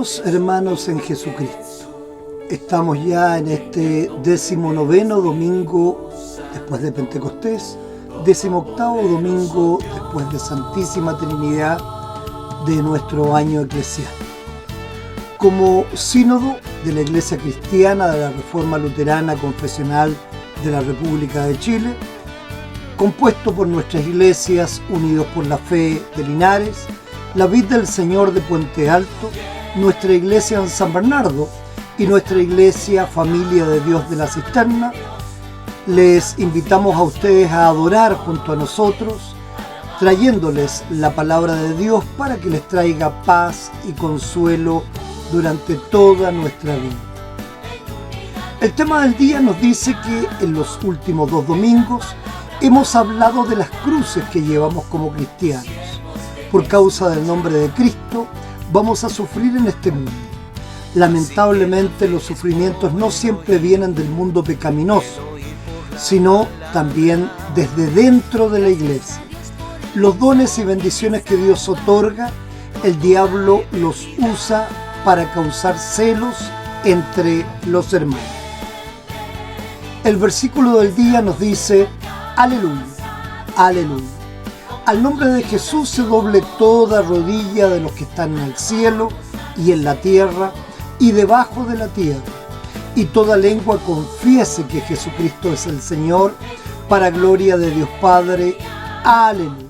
Queridos hermanos en Jesucristo, estamos ya en este 19º domingo después de Pentecostés, 18º domingo después de Santísima Trinidad de nuestro año eclesiástico. Como sínodo de la Iglesia Cristiana de la Reforma Luterana Confesional de la República de Chile, compuesto por nuestras iglesias Unidos por la Fe de Linares, la Vid del Señor de Puente Alto, nuestra iglesia en San Bernardo y nuestra iglesia Familia de Dios de la Cisterna, les invitamos a ustedes a adorar junto a nosotros, trayéndoles la palabra de Dios para que les traiga paz y consuelo durante toda nuestra vida. El tema del día nos dice que en los últimos 2 domingos hemos hablado de las cruces que llevamos como cristianos. Por causa del nombre de Cristo, vamos a sufrir en este mundo. Lamentablemente, los sufrimientos no siempre vienen del mundo pecaminoso, sino también desde dentro de la iglesia. Los dones y bendiciones que Dios otorga, el diablo los usa para causar celos entre los hermanos. El versículo del día nos dice: aleluya, aleluya. Al nombre de Jesús se doble toda rodilla de los que están en el cielo y en la tierra y debajo de la tierra, y toda lengua confiese que Jesucristo es el Señor, para gloria de Dios Padre. Aleluya.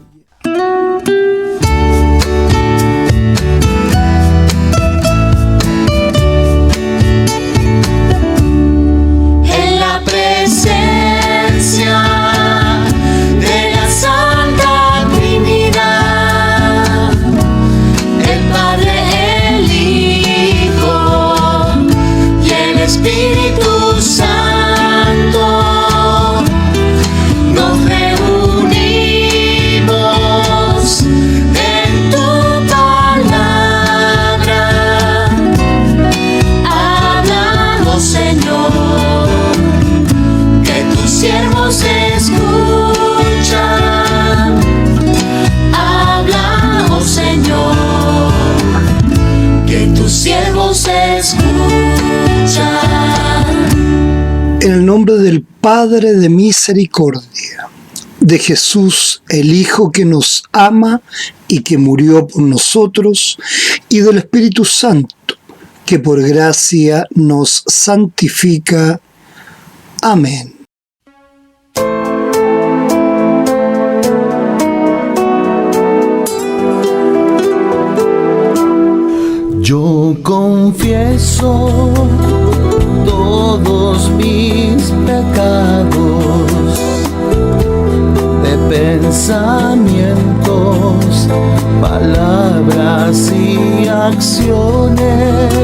En la presencia Espíritu Santo, nos reunimos en tu palabra. Háblanos, Señor, que tus siervos escuchan. Háblanos, Señor, que tus siervos escuchan. En el nombre del Padre de misericordia, de Jesús, el Hijo que nos ama y que murió por nosotros, y del Espíritu Santo, que por gracia nos santifica. Amén. Yo confieso todos mis pecados de pensamientos, palabras y acciones.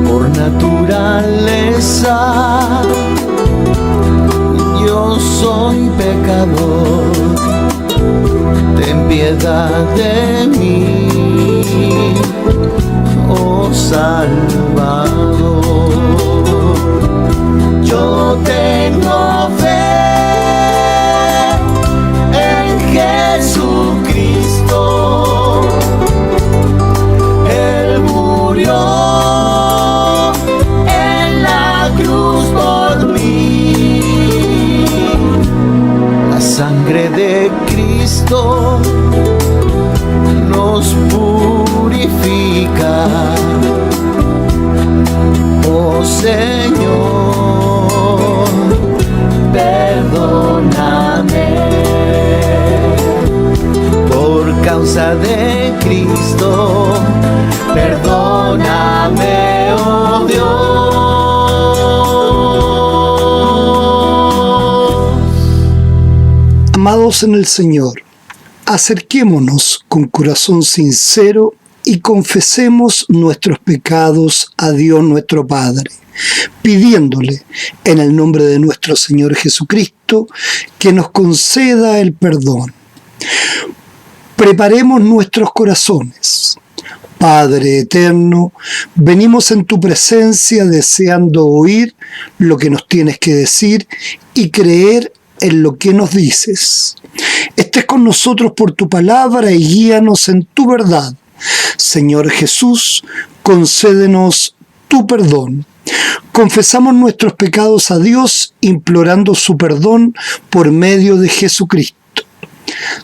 Por naturaleza yo soy pecador. Ten piedad de mí, oh Salvador. Yo tengo fe en Jesucristo. Él murió en la cruz por mí. La sangre de Cristo nos purifica. Oh Señor, perdóname. Por causa de Cristo, perdóname, oh Dios. Amados en el Señor, acerquémonos con corazón sincero y confesemos nuestros pecados a Dios nuestro Padre, pidiéndole en el nombre de nuestro Señor Jesucristo que nos conceda el perdón. Preparemos nuestros corazones. Padre eterno, venimos en tu presencia deseando oír lo que nos tienes que decir y creer en lo que nos dices. Estés con nosotros por tu palabra y guíanos en tu verdad. Señor Jesús, concédenos tu perdón. Confesamos nuestros pecados a Dios, implorando su perdón por medio de Jesucristo.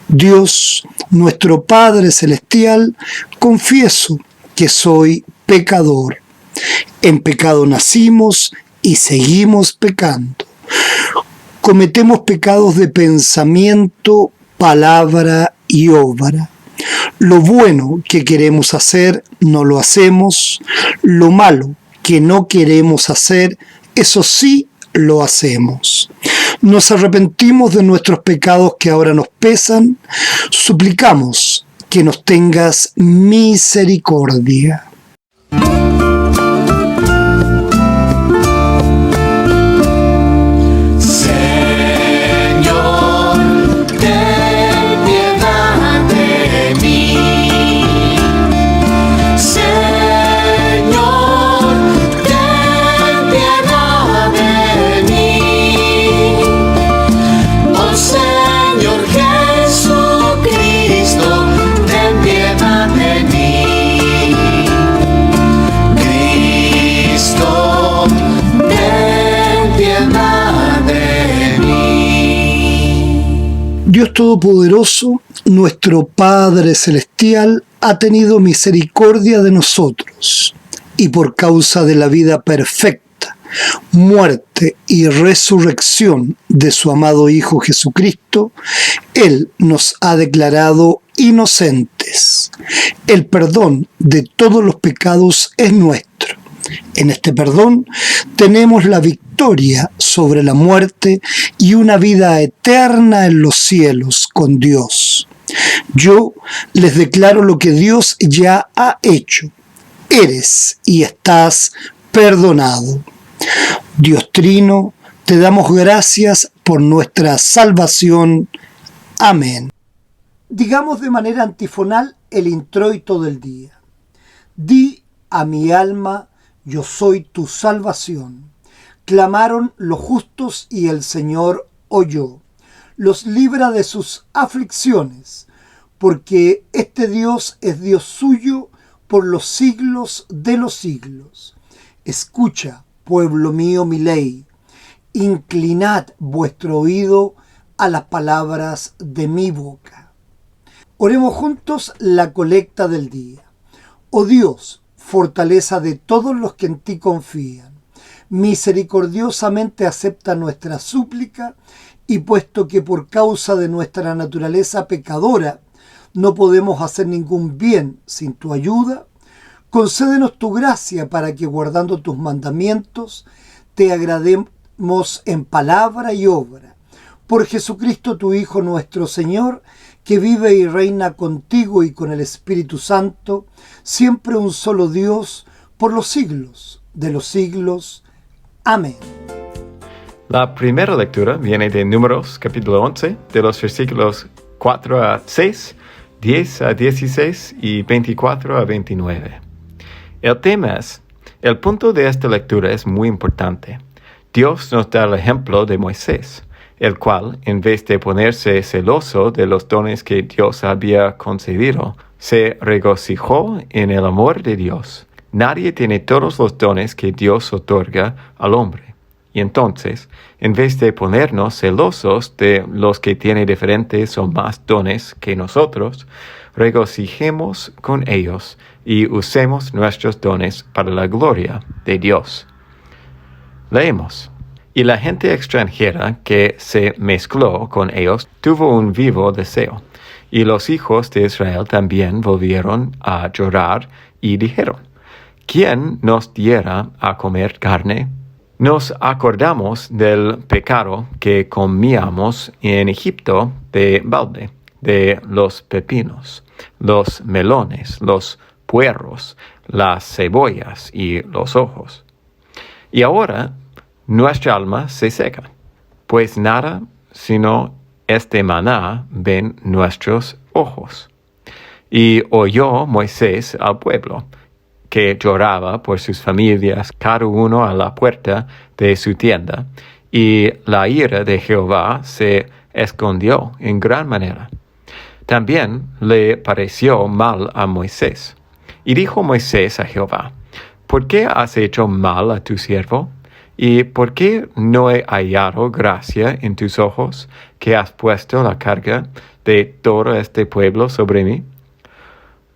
Dios, nuestro Padre Celestial, confieso que soy pecador. En pecado nacimos y seguimos pecando. Cometemos pecados de pensamiento, palabra y obra. Lo bueno que queremos hacer, no lo hacemos. Lo malo que no queremos hacer, eso sí lo hacemos. Nos arrepentimos de nuestros pecados que ahora nos pesan. Suplicamos que nos tengas misericordia. Dios Todopoderoso, nuestro Padre Celestial, ha tenido misericordia de nosotros, y por causa de la vida perfecta, muerte y resurrección de su amado Hijo Jesucristo, Él nos ha declarado inocentes. El perdón de todos los pecados es nuestro. En este perdón tenemos la victoria sobre la muerte y una vida eterna en los cielos con Dios. Yo les declaro lo que Dios ya ha hecho. Eres y estás perdonado. Dios Trino, te damos gracias por nuestra salvación. Amén. Digamos de manera antifonal el introito del día. Di a mi alma, yo soy tu salvación. Clamaron los justos y el Señor oyó. Los libra de sus aflicciones, porque este Dios es Dios suyo por los siglos de los siglos. Escucha, pueblo mío, mi ley. Inclinad vuestro oído a las palabras de mi boca. Oremos juntos la colecta del día. Oh Dios, fortaleza de todos los que en ti confían, misericordiosamente acepta nuestra súplica, y puesto que por causa de nuestra naturaleza pecadora no podemos hacer ningún bien sin tu ayuda, concédenos tu gracia para que, guardando tus mandamientos, te agrademos en palabra y obra. Por Jesucristo tu Hijo nuestro Señor, que vive y reina contigo y con el Espíritu Santo, siempre un solo Dios, por los siglos de los siglos. Amén. La primera lectura viene de Números, capítulo 11, de los versículos 4 a 6, 10 a 16 y 24 a 29. El tema es, el punto de esta lectura es muy importante. Dios nos da el ejemplo de Moisés, el cual, en vez de ponerse celoso de los dones que Dios había concedido, se regocijó en el amor de Dios. Nadie tiene todos los dones que Dios otorga al hombre. Y entonces, en vez de ponernos celosos de los que tienen diferentes o más dones que nosotros, regocijemos con ellos y usemos nuestros dones para la gloria de Dios. Leemos. Y la gente extranjera que se mezcló con ellos tuvo un vivo deseo. Y los hijos de Israel también volvieron a llorar y dijeron, ¿quién nos diera a comer carne? Nos acordamos del pecado que comíamos en Egipto de balde, de los pepinos, los melones, los puerros, las cebollas y los ojos. Y ahora nuestra alma se seca, pues nada sino este maná ven nuestros ojos. Y oyó Moisés al pueblo, que lloraba por sus familias, cada uno a la puerta de su tienda, y la ira de Jehová se escondió en gran manera. También le pareció mal a Moisés, Y dijo Moisés a Jehová: ¿Por qué has hecho mal a tu siervo? ¿Y por qué no he hallado gracia en tus ojos, que has puesto la carga de todo este pueblo sobre mí?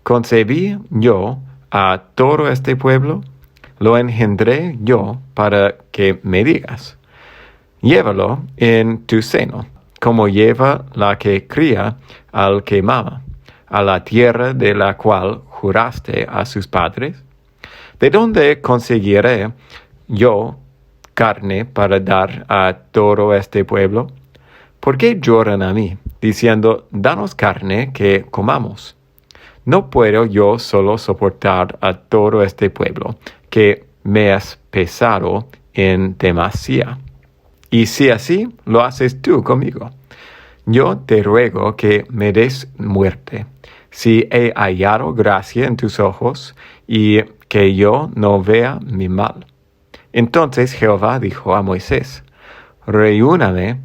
¿Concebí yo a todo este pueblo? Lo engendré yo para que me digas: llévalo en tu seno, como lleva la que cría al que mama, a la tierra de la cual juraste a sus padres. ¿De dónde conseguiré yo carne para dar a todo este pueblo? ¿Por qué lloran a mí, diciendo: danos carne que comamos? No puedo yo solo soportar a todo este pueblo, que me has pesado en demasía. Y si así lo haces tú conmigo, yo te ruego que me des muerte, si he hallado gracia en tus ojos, y que yo no vea mi mal. Entonces Jehová dijo a Moisés: reúname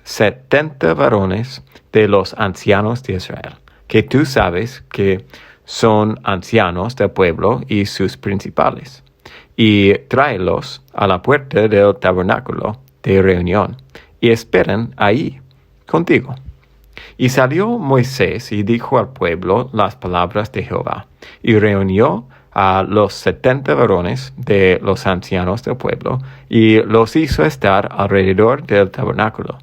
70 varones de los ancianos de Israel, que tú sabes que son ancianos del pueblo y sus principales, y tráelos a la puerta del tabernáculo de reunión, y esperen ahí contigo. Y salió Moisés y dijo al pueblo las palabras de Jehová, y reunió a los 70 varones de los ancianos del pueblo, y los hizo estar alrededor del tabernáculo.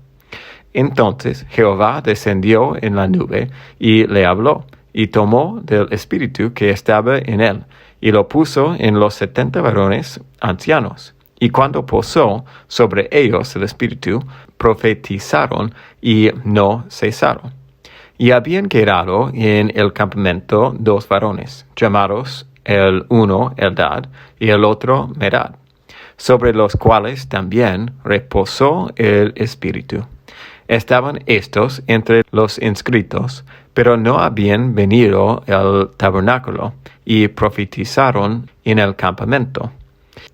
Entonces Jehová descendió en la nube y le habló, y tomó del espíritu que estaba en él, y lo puso en los 70 varones ancianos. Y cuando posó sobre ellos el espíritu, profetizaron y no cesaron. Y habían quedado en el campamento 2 varones, llamados el uno Eldad y el otro Medad, sobre los cuales también reposó el espíritu. Estaban estos entre los inscritos, pero no habían venido al tabernáculo, y profetizaron en el campamento.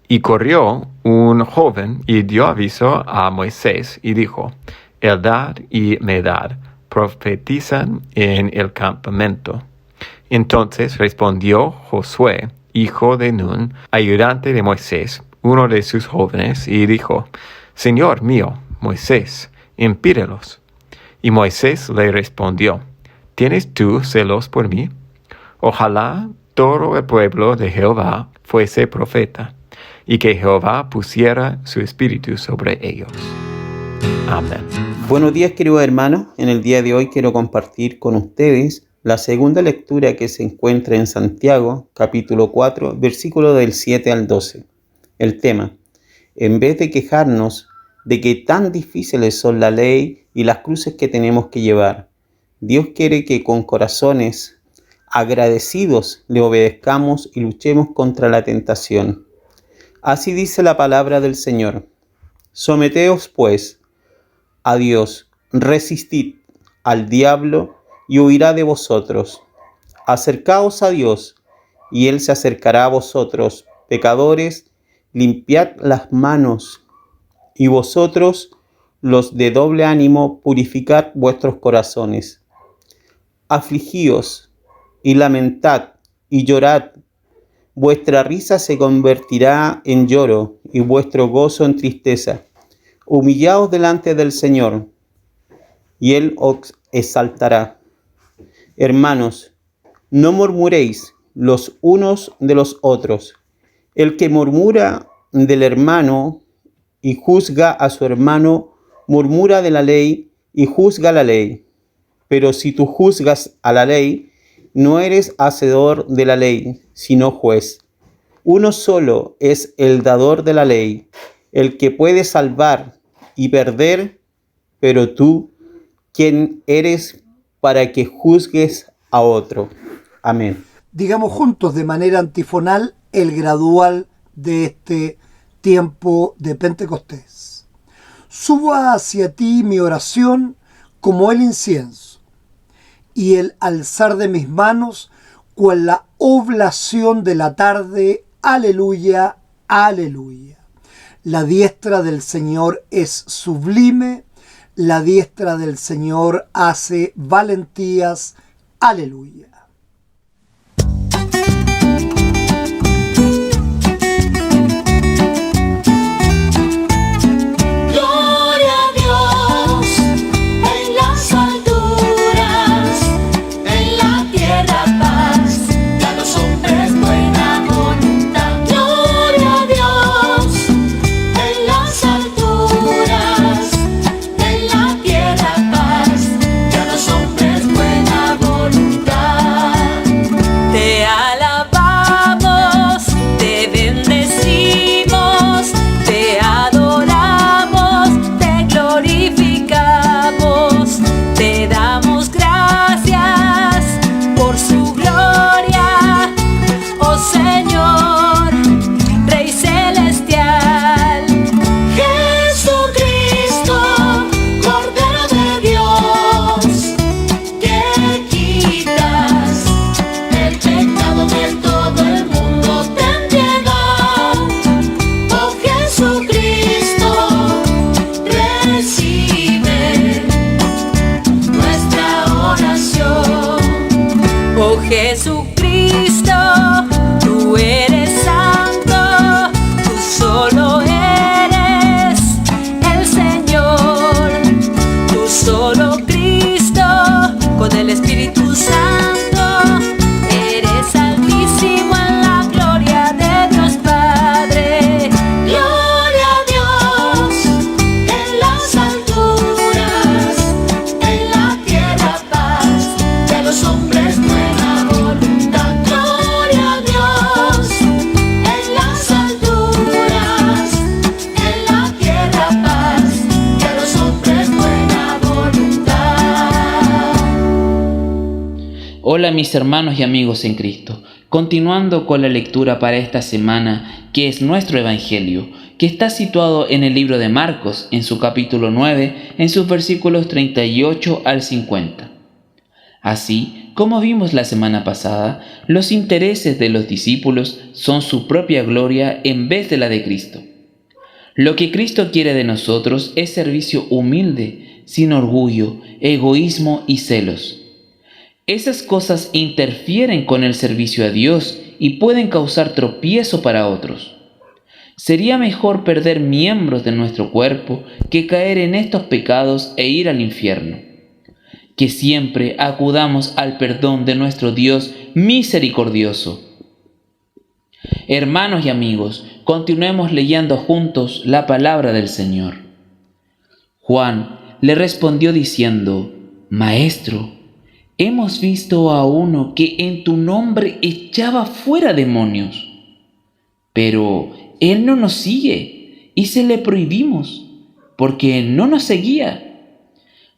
Y corrió un joven y dio aviso a Moisés y dijo: Eldad y Medad profetizan en el campamento. Entonces respondió Josué, hijo de Nun, ayudante de Moisés, uno de sus jóvenes, y dijo: Señor mío, Moisés, impídelos. Y Moisés le respondió: ¿Tienes tú celos por mí? Ojalá todo el pueblo de Jehová fuese profeta, y que Jehová pusiera su espíritu sobre ellos. Amén. Buenos días, queridos hermanos. En el día de hoy quiero compartir con ustedes la segunda lectura que se encuentra en Santiago, capítulo 4, versículos del 7 al 12. El tema: en vez de quejarnos de que tan difíciles son la ley y las cruces que tenemos que llevar, Dios quiere que con corazones agradecidos le obedezcamos y luchemos contra la tentación. Así dice la palabra del Señor: someteos pues a Dios, resistid al diablo y huirá de vosotros. Acercaos a Dios y Él se acercará a vosotros. Pecadores, limpiad las manos, y vosotros, los de doble ánimo, purificad vuestros corazones. Afligíos y lamentad y llorad. Vuestra risa se convertirá en lloro y vuestro gozo en tristeza. Humillaos delante del Señor, y Él os exaltará. Hermanos, no murmuréis los unos de los otros. El que murmura del hermano y juzga a su hermano, murmura de la ley y juzga la ley. Pero si tú juzgas a la ley, no eres hacedor de la ley, sino juez. Uno solo es el dador de la ley, el que puede salvar y perder, pero tú, ¿quién eres para que juzgues a otro? Amén. Digamos juntos de manera antifonal el gradual de este tiempo de Pentecostés. Suba hacia ti mi oración como el incienso, y el alzar de mis manos cual la oblación de la tarde. Aleluya, aleluya. La diestra del Señor es sublime, la diestra del Señor hace valentías. Aleluya. Señor, Rey celestial. Jesucristo, Cordero de Dios, que quitas el pecado de todo el mundo, ten piedad. Oh Jesucristo, recibe nuestra oración. Oh Jesucristo, tú eres santo, tú solo eres el Señor, tú solo Cristo, con el Espíritu Santo, eres altísimo en la gloria de Dios Padre. Gloria a Dios en las alturas, en la tierra paz de los hombres buena voluntad. Gloria a Dios en las alturas, en la tierra paz de los hombres buena voluntad. Hola mis hermanos y amigos en Cristo, continuando con la lectura para esta semana, que es nuestro Evangelio, que está situado en el libro de Marcos, en su capítulo 9, en sus versículos 38 al 50. Así, como vimos la semana pasada, los intereses de los discípulos son su propia gloria en vez de la de Cristo. Lo que Cristo quiere de nosotros es servicio humilde, sin orgullo, egoísmo y celos. Esas cosas interfieren con el servicio a Dios y pueden causar tropiezo para otros. Sería mejor perder miembros de nuestro cuerpo que caer en estos pecados e ir al infierno. Que siempre acudamos al perdón de nuestro Dios misericordioso. Hermanos y amigos, continuemos leyendo juntos la palabra del Señor. Juan le respondió diciendo: Maestro, hemos visto a uno que en tu nombre echaba fuera demonios, pero él no nos sigue y se le prohibimos, porque no nos seguía.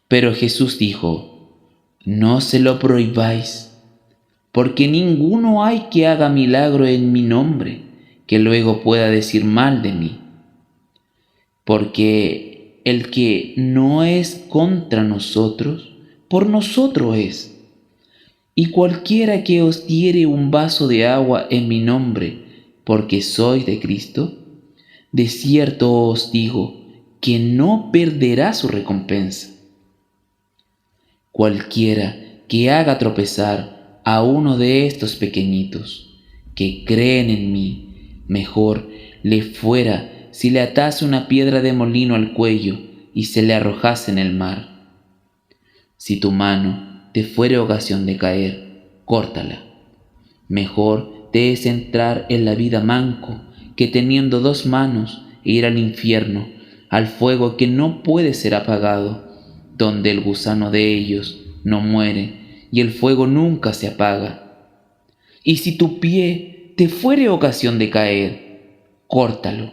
Pero Jesús dijo: No se lo prohibáis, porque ninguno hay que haga milagro en mi nombre, que luego pueda decir mal de mí. Porque el que no es contra nosotros, por nosotros es. Y cualquiera que os diere un vaso de agua en mi nombre, porque sois de Cristo, de cierto os digo que no perderá su recompensa. Cualquiera que haga tropezar a uno de estos pequeñitos que creen en mí, mejor le fuera si le atase una piedra de molino al cuello y se le arrojase en el mar. Si tu mano te fuere ocasión de caer, córtala. Mejor te es entrar en la vida manco que teniendo dos manos ir al infierno, al fuego que no puede ser apagado, donde el gusano de ellos no muere y el fuego nunca se apaga. Y si tu pie te fuere ocasión de caer, córtalo.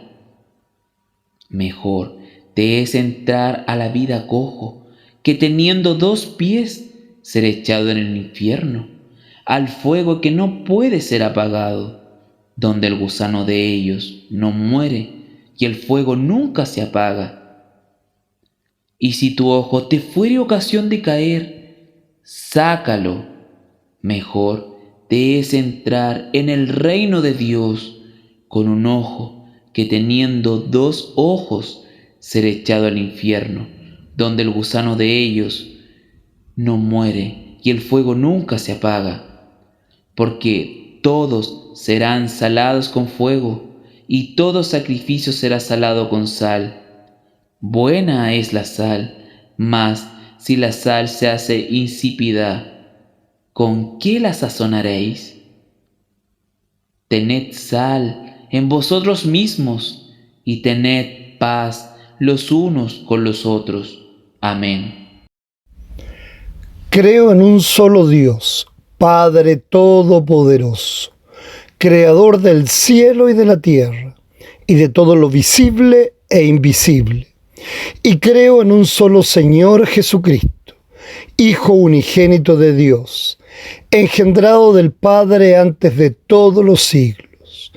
Mejor te es entrar a la vida cojo que teniendo dos pies ser echado en el infierno, al fuego que no puede ser apagado, donde el gusano de ellos no muere y el fuego nunca se apaga. Y si tu ojo te fuere ocasión de caer, sácalo. Mejor te es entrar en el reino de Dios con un ojo que teniendo dos ojos ser echado al infierno, donde el gusano de ellos no muere y el fuego nunca se apaga, porque todos serán salados con fuego y todo sacrificio será salado con sal. Buena es la sal, mas si la sal se hace insípida, ¿con qué la sazonaréis? Tened sal en vosotros mismos y tened paz los unos con los otros. Amén. Creo en un solo Dios, Padre Todopoderoso, Creador del cielo y de la tierra, y de todo lo visible e invisible. Y creo en un solo Señor Jesucristo, Hijo unigénito de Dios, engendrado del Padre antes de todos los siglos,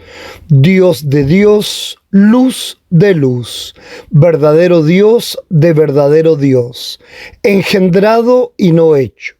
Dios de Dios, luz de luz, verdadero Dios de verdadero Dios, engendrado y no hecho,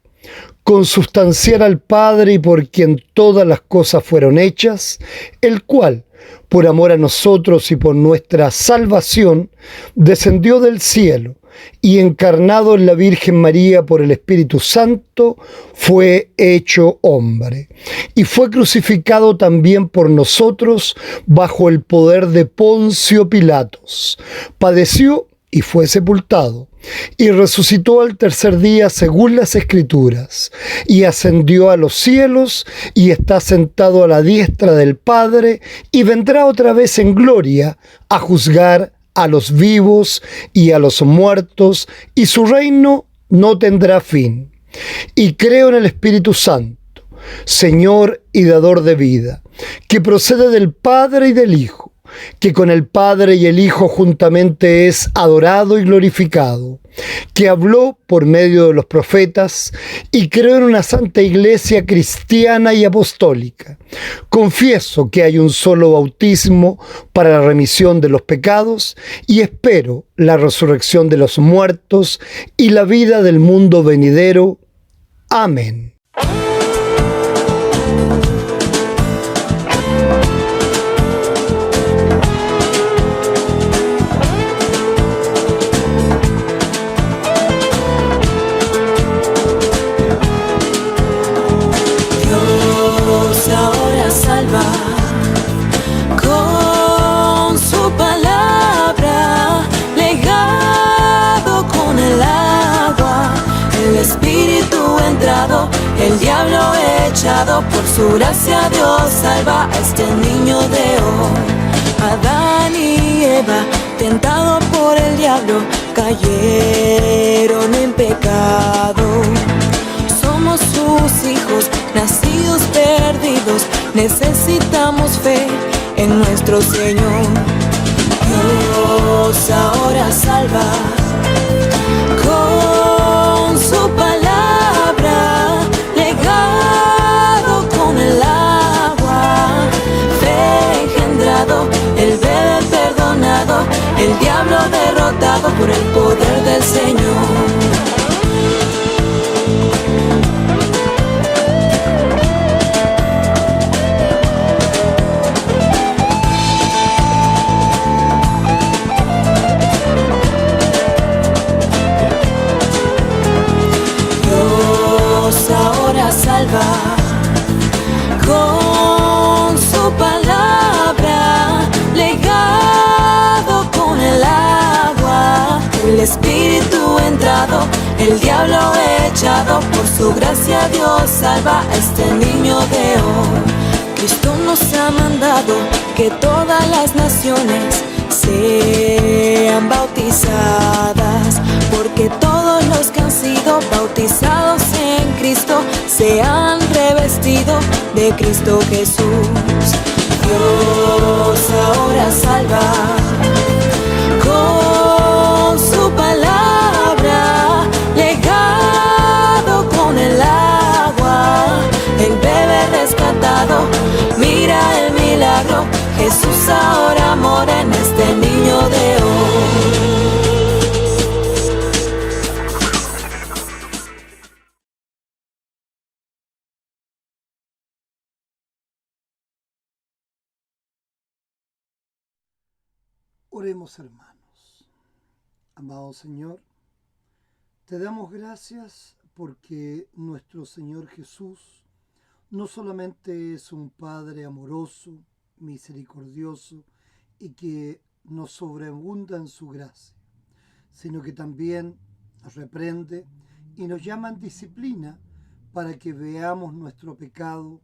consubstancial al Padre y por quien todas las cosas fueron hechas, el cual, por amor a nosotros y por nuestra salvación, descendió del cielo y encarnado en la Virgen María por el Espíritu Santo, fue hecho hombre. Y fue crucificado también por nosotros bajo el poder de Poncio Pilatos. Padeció y fue sepultado, y resucitó al tercer día según las Escrituras, y ascendió a los cielos, y está sentado a la diestra del Padre, y vendrá otra vez en gloria a juzgar a los vivos y a los muertos, y su reino no tendrá fin. Y creo en el Espíritu Santo, Señor y dador de vida, que procede del Padre y del Hijo, que con el Padre y el Hijo juntamente es adorado y glorificado, que habló por medio de los profetas, y creo en una santa iglesia cristiana y apostólica. Confieso que hay un solo bautismo para la remisión de los pecados, y espero la resurrección de los muertos y la vida del mundo venidero. Amén. Ahora salva con su palabra, legado con el agua, el Espíritu entrado, el diablo echado, por su gracia Dios salva a este niño de hoy. Adán y Eva, tentados por el diablo, cayeron en pecado. Somos sus hijos, nacidos perdidos, necesitamos fe en nuestro Señor. Dios ahora salva con su palabra, legado con el agua, fe engendrado, el bebé perdonado, el diablo derrotado por el poder del Señor. Salva con su palabra, legado con el agua, el Espíritu entrado, el diablo echado, por su gracia Dios salva a este niño de hoy. Cristo nos ha mandado que todas las naciones sean bautizadas, porque todos los que han sido bautizados en Cristo se han revestido de Cristo Jesús. Dios ahora salva con su palabra, legado con el agua, el bebé rescatado, mira el milagro, Jesús ahora mora en este niño de hoy. Oremos, hermanos. Amado Señor, te damos gracias porque nuestro Señor Jesús no solamente es un Padre amoroso, misericordioso y que nos sobreabunda en su gracia, sino que también nos reprende y nos llama en disciplina para que veamos nuestro pecado,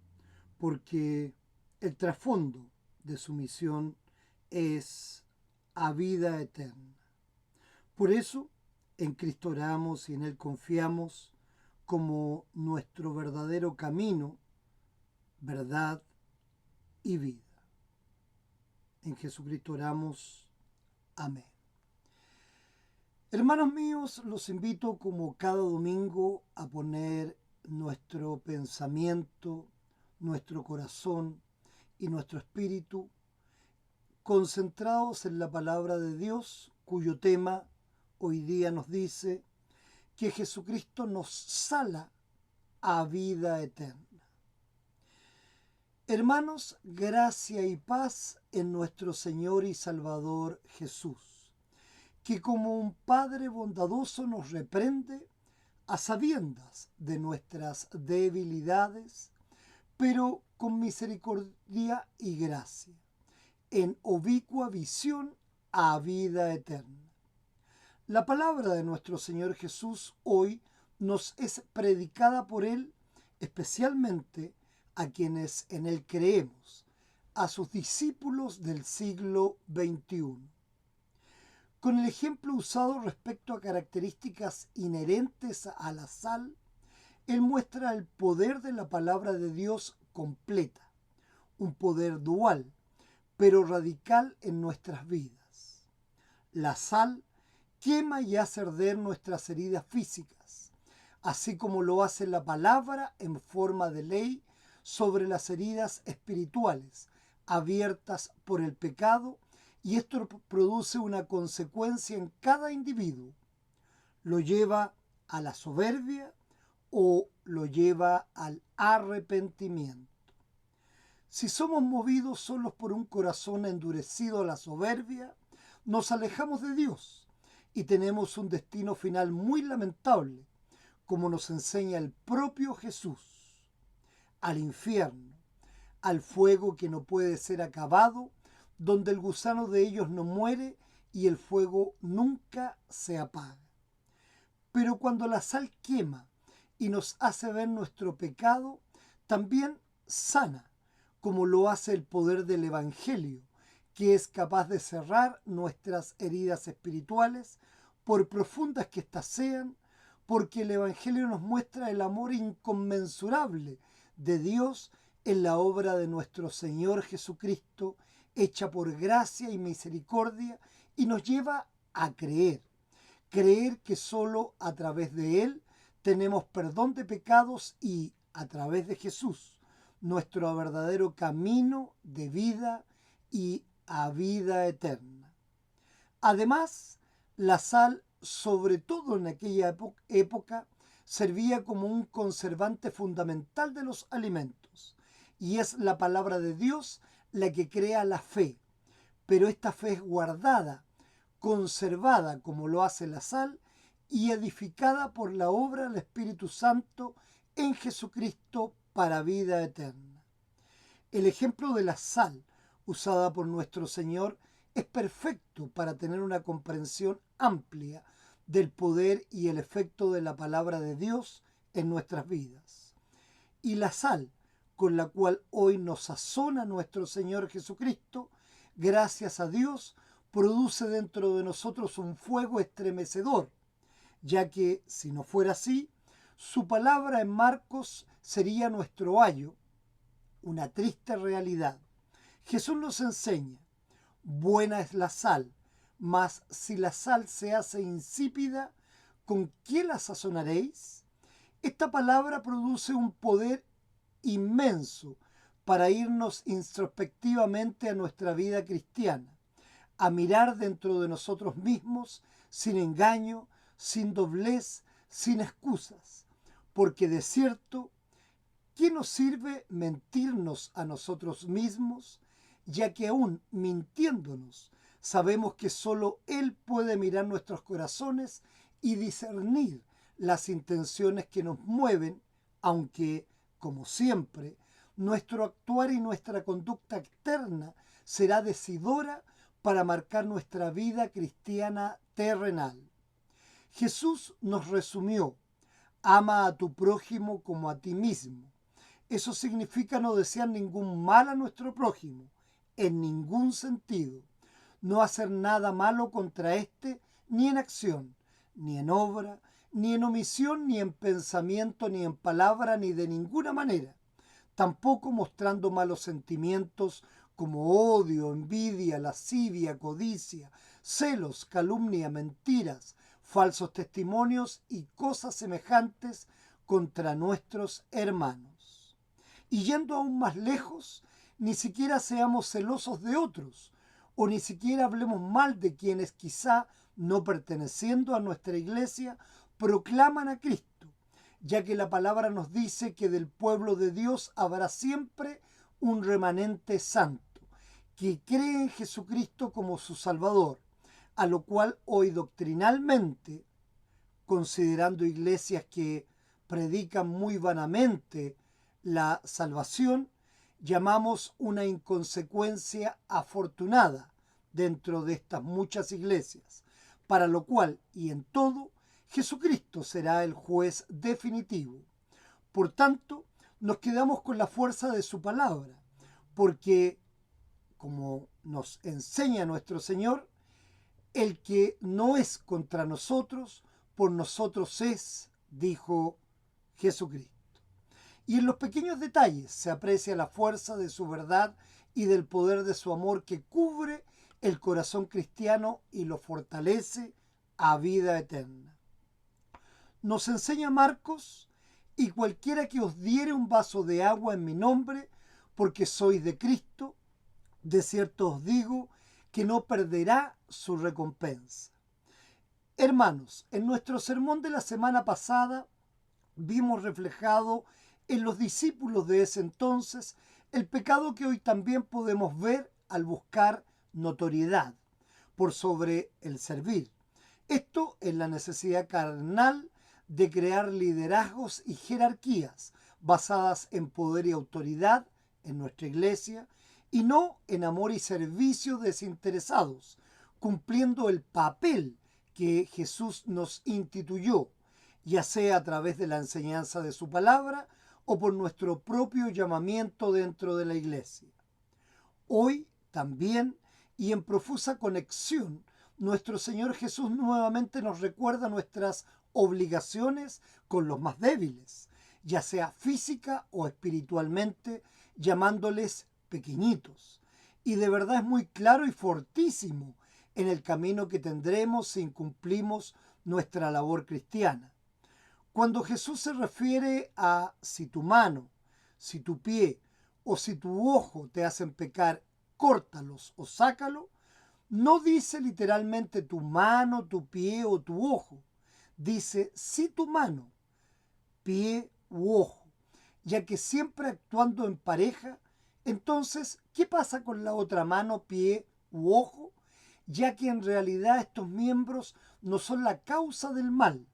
porque el trasfondo de su misión es a vida eterna. Por eso en Cristo oramos y en Él confiamos como nuestro verdadero camino, verdad y vida. En Jesucristo oramos. Amén. Hermanos míos, los invito como cada domingo a poner nuestro pensamiento, nuestro corazón y nuestro espíritu concentrados en la palabra de Dios, cuyo tema hoy día nos dice que Jesucristo nos sala a vida eterna. Hermanos, gracia y paz en nuestro Señor y Salvador Jesús, que como un Padre bondadoso nos reprende a sabiendas de nuestras debilidades, pero con misericordia y gracia, en ubicua visión a vida eterna. La palabra de nuestro Señor Jesús hoy nos es predicada por Él, especialmente a quienes en Él creemos, a sus discípulos del siglo XXI. Con el ejemplo usado respecto a características inherentes a la sal, Él muestra el poder de la palabra de Dios completa, un poder dual, pero radical en nuestras vidas. La sal quema y hace arder nuestras heridas físicas, así como lo hace la palabra en forma de ley sobre las heridas espirituales abiertas por el pecado, y esto produce una consecuencia en cada individuo. Lo lleva a la soberbia o lo lleva al arrepentimiento. Si somos movidos solos por un corazón endurecido a la soberbia, nos alejamos de Dios y tenemos un destino final muy lamentable, como nos enseña el propio Jesús: al infierno, al fuego que no puede ser acabado, donde el gusano de ellos no muere y el fuego nunca se apaga. Pero cuando la sal quema y nos hace ver nuestro pecado, también sana, como lo hace el poder del Evangelio, que es capaz de cerrar nuestras heridas espirituales, por profundas que éstas sean, porque el Evangelio nos muestra el amor inconmensurable de Dios en la obra de nuestro Señor Jesucristo, hecha por gracia y misericordia, y nos lleva a creer que solo a través de Él tenemos perdón de pecados y, a través de Jesús, nuestro verdadero camino de vida y a vida eterna. Además, la sal, sobre todo en aquella época, servía como un conservante fundamental de los alimentos, y es la palabra de Dios la que crea la fe, pero esta fe es guardada, conservada como lo hace la sal, y edificada por la obra del Espíritu Santo en Jesucristo para vida eterna. El ejemplo de la sal usada por nuestro Señor es perfecto para tener una comprensión amplia del poder y el efecto de la palabra de Dios en nuestras vidas. Y la sal con la cual hoy nos sazona nuestro Señor Jesucristo, gracias a Dios, produce dentro de nosotros un fuego estremecedor, ya que, si no fuera así, su palabra en Marcos sería nuestro ayo, una triste realidad. Jesús nos enseña: buena es la sal, mas si la sal se hace insípida, ¿con qué la sazonaréis? Esta palabra produce un poder inmenso para irnos introspectivamente a nuestra vida cristiana, a mirar dentro de nosotros mismos sin engaño, sin doblez, sin excusas, porque de cierto, ¿qué nos sirve mentirnos a nosotros mismos? Ya que aún mintiéndonos, sabemos que solo Él puede mirar nuestros corazones y discernir las intenciones que nos mueven, aunque, como siempre, nuestro actuar y nuestra conducta externa será decidora para marcar nuestra vida cristiana terrenal. Jesús nos resumió: ama a tu prójimo como a ti mismo. Eso significa no desear ningún mal a nuestro prójimo, en ningún sentido. No hacer nada malo contra éste, ni en acción, ni en obra, ni en omisión, ni en pensamiento, ni en palabra, ni de ninguna manera. Tampoco mostrando malos sentimientos como odio, envidia, lascivia, codicia, celos, calumnia, mentiras, falsos testimonios y cosas semejantes, contra nuestros hermanos. Y yendo aún más lejos, ni siquiera seamos celosos de otros, o ni siquiera hablemos mal de quienes quizá, no perteneciendo a nuestra iglesia, proclaman a Cristo, ya que la palabra nos dice que del pueblo de Dios habrá siempre un remanente santo, que cree en Jesucristo como su Salvador, a lo cual hoy doctrinalmente, considerando iglesias que predican muy vanamente la salvación, llamamos una inconsecuencia afortunada dentro de estas muchas iglesias, para lo cual y en todo Jesucristo será el juez definitivo. Por tanto, nos quedamos con la fuerza de su palabra, porque, como nos enseña nuestro Señor, el que no es contra nosotros, por nosotros es, dijo Jesucristo. Y en los pequeños detalles se aprecia la fuerza de su verdad y del poder de su amor que cubre el corazón cristiano y lo fortalece a vida eterna. Nos enseña Marcos: y cualquiera que os diere un vaso de agua en mi nombre, porque sois de Cristo, de cierto os digo que no perderá su recompensa. Hermanos, en nuestro sermón de la semana pasada vimos reflejado en los discípulos de ese entonces el pecado que hoy también podemos ver al buscar notoriedad por sobre el servir. Esto es la necesidad carnal de crear liderazgos y jerarquías basadas en poder y autoridad en nuestra iglesia y no en amor y servicio desinteresados, cumpliendo el papel que Jesús nos instituyó, ya sea a través de la enseñanza de su palabra o por nuestro propio llamamiento dentro de la iglesia. Hoy también, y en profusa conexión, nuestro Señor Jesús nuevamente nos recuerda nuestras obligaciones con los más débiles, ya sea física o espiritualmente, llamándoles pequeñitos. Y de verdad es muy claro y fortísimo en el camino que tendremos si incumplimos nuestra labor cristiana. Cuando Jesús se refiere a si tu mano, si tu pie o si tu ojo te hacen pecar, córtalos o sácalo, no dice literalmente tu mano, tu pie o tu ojo. Dice si tu mano, pie u ojo, ya que siempre actuando en pareja, entonces, ¿qué pasa con la otra mano, pie u ojo? Ya que en realidad estos miembros no son la causa del mal.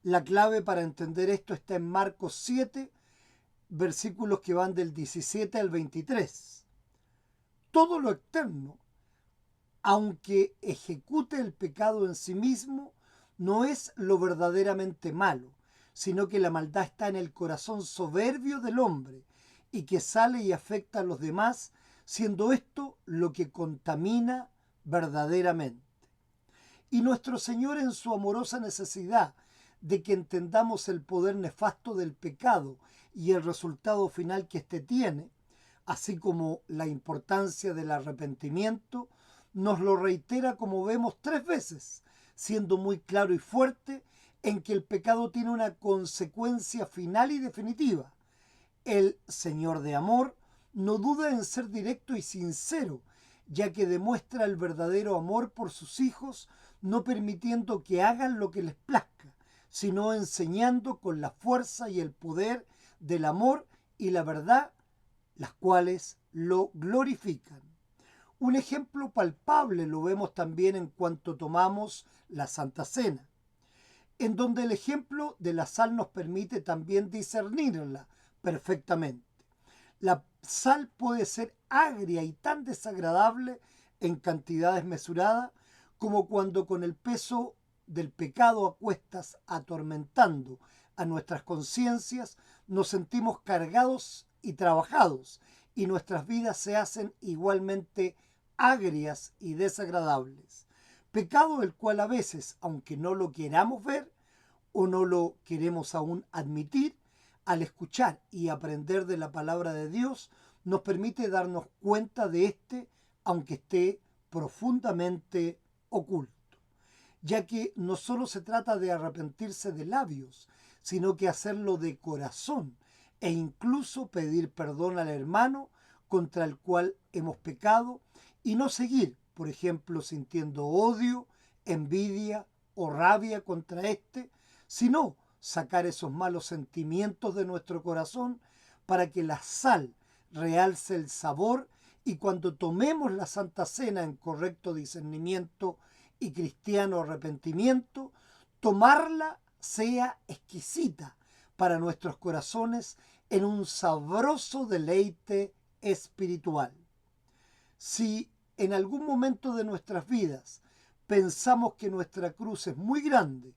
La clave para entender esto está en Marcos 7, versículos que van del 17 al 23. Todo lo externo, aunque ejecute el pecado en sí mismo, no es lo verdaderamente malo, sino que la maldad está en el corazón soberbio del hombre y que sale y afecta a los demás, siendo esto lo que contamina verdaderamente. Y nuestro Señor, en su amorosa necesidad de que entendamos el poder nefasto del pecado y el resultado final que éste tiene, así como la importancia del arrepentimiento, nos lo reitera, como vemos, 3 veces, siendo muy claro y fuerte en que el pecado tiene una consecuencia final y definitiva. El Señor de amor no duda en ser directo y sincero, ya que demuestra el verdadero amor por sus hijos, no permitiendo que hagan lo que les plazca, sino enseñando con la fuerza y el poder del amor y la verdad, las cuales lo glorifican. Un ejemplo palpable lo vemos también en cuanto tomamos la Santa Cena, en donde el ejemplo de la sal nos permite también discernirla perfectamente. La sal puede ser agria y tan desagradable en cantidades mesuradas como cuando con el peso del pecado a cuestas atormentando a nuestras conciencias nos sentimos cargados y trabajados y nuestras vidas se hacen igualmente agrias y desagradables. Pecado el cual a veces, aunque no lo queramos ver o no lo queremos aún admitir, al escuchar y aprender de la palabra de Dios, nos permite darnos cuenta de este, aunque esté profundamente oculto. Ya que no solo se trata de arrepentirse de labios, sino que hacerlo de corazón e incluso pedir perdón al hermano contra el cual hemos pecado y no seguir, por ejemplo, sintiendo odio, envidia o rabia contra éste, sino sacar esos malos sentimientos de nuestro corazón para que la sal realce el sabor y cuando tomemos la Santa Cena en correcto discernimiento y cristiano arrepentimiento, tomarla sea exquisita para nuestros corazones en un sabroso deleite espiritual. Si en algún momento de nuestras vidas pensamos que nuestra cruz es muy grande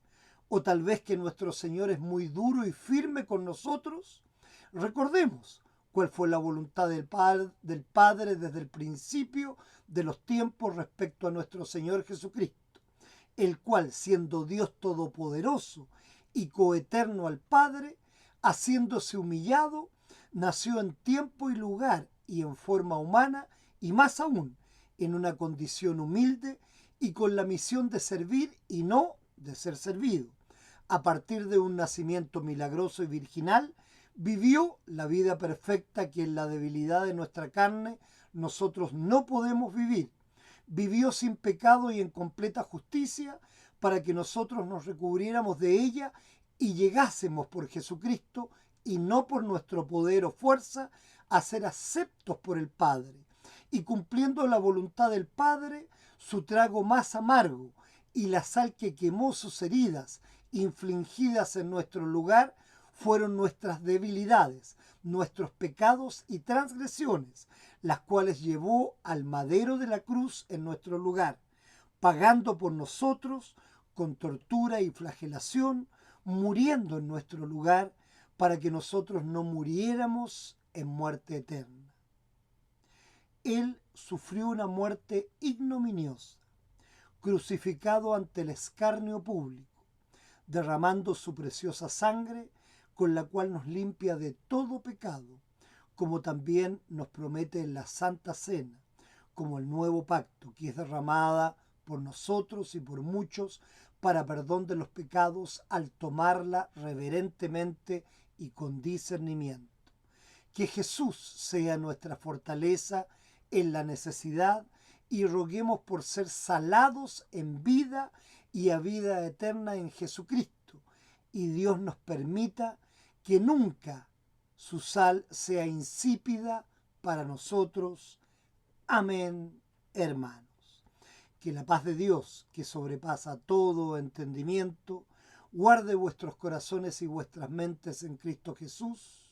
o tal vez que nuestro Señor es muy duro y firme con nosotros, recordemos cuál fue la voluntad del Padre desde el principio de los tiempos respecto a nuestro Señor Jesucristo, el cual, siendo Dios todopoderoso y coeterno al Padre, haciéndose humillado, nació en tiempo y lugar y en forma humana, y más aún, en una condición humilde y con la misión de servir y no de ser servido. A partir de un nacimiento milagroso y virginal, vivió la vida perfecta que en la debilidad de nuestra carne nosotros no podemos vivir. Vivió sin pecado y en completa justicia para que nosotros nos recubriéramos de ella y llegásemos por Jesucristo y no por nuestro poder o fuerza a ser aceptos por el Padre. Y cumpliendo la voluntad del Padre, su trago más amargo y la sal que quemó sus heridas infligidas en nuestro lugar fueron nuestras debilidades, nuestros pecados y transgresiones, las cuales llevó al madero de la cruz en nuestro lugar, pagando por nosotros con tortura y flagelación, muriendo en nuestro lugar para que nosotros no muriéramos en muerte eterna. Él sufrió una muerte ignominiosa, crucificado ante el escarnio público, derramando su preciosa sangre con la cual nos limpia de todo pecado, como también nos promete en la Santa Cena, como el nuevo pacto que es derramada por nosotros y por muchos para perdón de los pecados al tomarla reverentemente y con discernimiento. Que Jesús sea nuestra fortaleza en la necesidad y roguemos por ser salados en vida y a vida eterna en Jesucristo, y Dios nos permita que nunca su sal sea insípida para nosotros. Amén, hermanos. Que la paz de Dios, que sobrepasa todo entendimiento, guarde vuestros corazones y vuestras mentes en Cristo Jesús.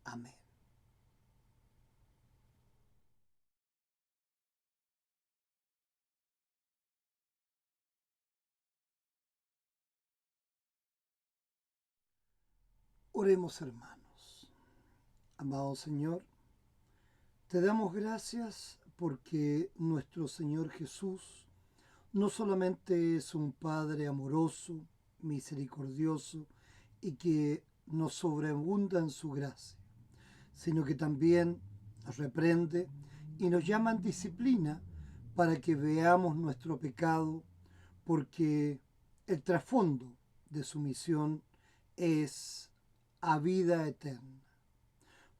Amén. Oremos, hermanos. Amado Señor, te damos gracias porque nuestro Señor Jesús no solamente es un Padre amoroso, misericordioso y que nos sobreabunda en su gracia, sino que también nos reprende y nos llama en disciplina para que veamos nuestro pecado, porque el trasfondo de su misión es a vida eterna.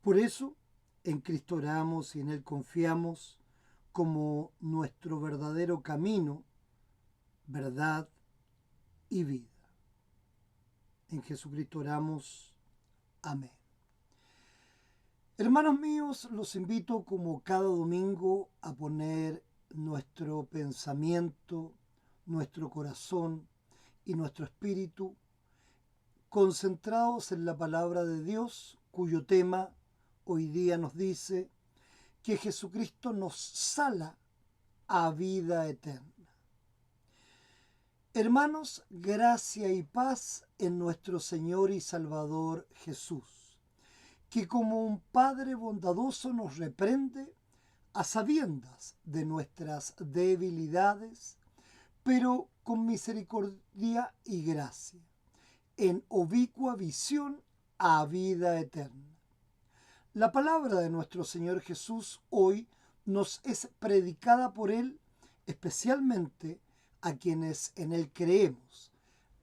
Por eso, en Cristo oramos y en Él confiamos como nuestro verdadero camino, verdad y vida. En Jesucristo oramos. Amén. Hermanos míos, los invito como cada domingo a poner nuestro pensamiento, nuestro corazón y nuestro espíritu concentrados en la palabra de Dios, cuyo tema hoy día nos dice que Jesucristo nos sala a vida eterna. Hermanos, gracia y paz en nuestro Señor y Salvador Jesús, que como un Padre bondadoso nos reprende a sabiendas de nuestras debilidades, pero con misericordia y gracia, en ubicua visión a vida eterna. La palabra de nuestro Señor Jesús hoy nos es predicada por Él, especialmente a quienes en Él creemos,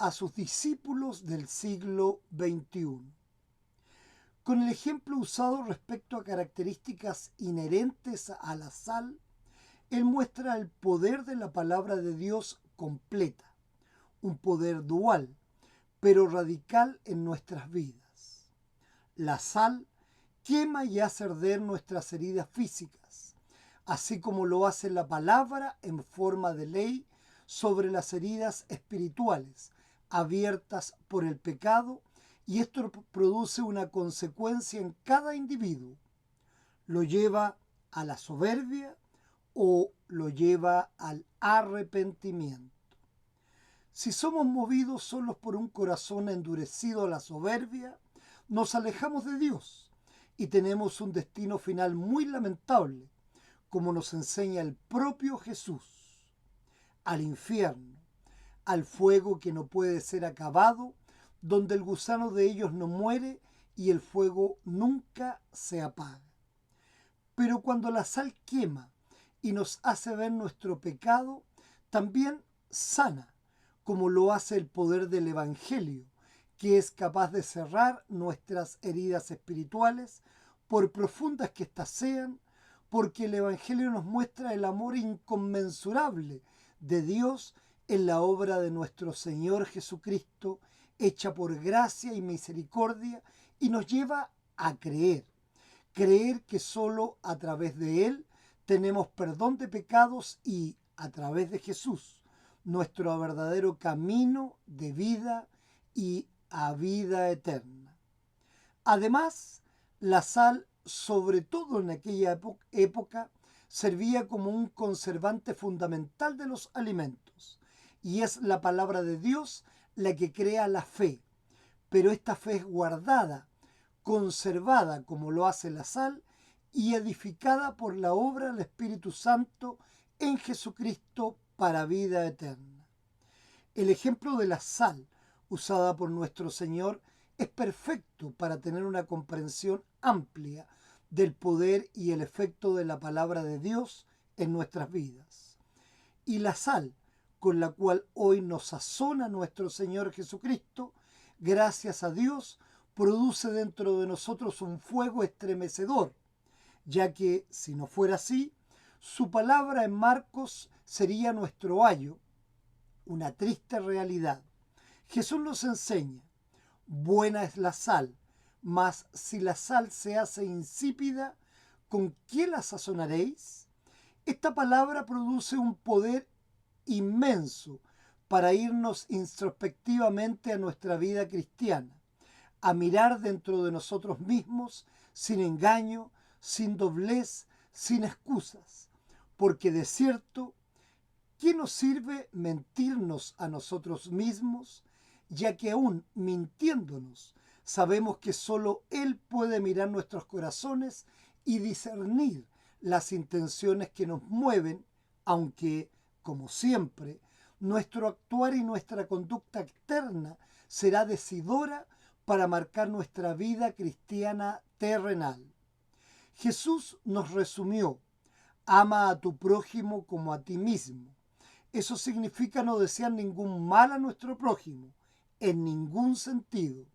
a sus discípulos del siglo XXI. Con el ejemplo usado respecto a características inherentes a la sal, él muestra el poder de la palabra de Dios completa, un poder dual, pero radical en nuestras vidas. La sal quema y hace arder nuestras heridas físicas, así como lo hace la palabra en forma de ley sobre las heridas espirituales abiertas por el pecado, y esto produce una consecuencia en cada individuo. Lo lleva a la soberbia o lo lleva al arrepentimiento. Si somos movidos solos por un corazón endurecido a la soberbia, nos alejamos de Dios y tenemos un destino final muy lamentable, como nos enseña el propio Jesús: al infierno, al fuego que no puede ser acabado, donde el gusano de ellos no muere y el fuego nunca se apaga. Pero cuando la sal quema y nos hace ver nuestro pecado, también sana, como lo hace el poder del Evangelio, que es capaz de cerrar nuestras heridas espirituales, por profundas que éstas sean, porque el Evangelio nos muestra el amor inconmensurable de Dios en la obra de nuestro Señor Jesucristo, hecha por gracia y misericordia, y nos lleva a creer que solo a través de Él tenemos perdón de pecados y, a través de Jesús, nuestro verdadero camino de vida y a vida eterna. Además, la sal, sobre todo en aquella época, servía como un conservante fundamental de los alimentos, y es la palabra de Dios la que crea la fe, pero esta fe es guardada, conservada como lo hace la sal, y edificada por la obra del Espíritu Santo en Jesucristo para vida eterna. El ejemplo de la sal usada por nuestro Señor es perfecto para tener una comprensión amplia del poder y el efecto de la palabra de Dios en nuestras vidas. Y la sal con la cual hoy nos sazona nuestro Señor Jesucristo, gracias a Dios, produce dentro de nosotros un fuego estremecedor, ya que, si no fuera así, su palabra en Marcos sería nuestro ayo, una triste realidad. Jesús nos enseña: buena es la sal, mas si la sal se hace insípida, ¿con qué la sazonaréis? Esta palabra produce un poder inmenso para irnos introspectivamente a nuestra vida cristiana, a mirar dentro de nosotros mismos sin engaño, sin doblez, sin excusas, porque de cierto, ¿qué nos sirve mentirnos a nosotros mismos? Ya que aún mintiéndonos, sabemos que solo Él puede mirar nuestros corazones y discernir las intenciones que nos mueven, aunque, como siempre, nuestro actuar y nuestra conducta externa será decidora para marcar nuestra vida cristiana terrenal. Jesús nos resumió: ama a tu prójimo como a ti mismo. Eso significa no desear ningún mal a nuestro prójimo, en ningún sentido.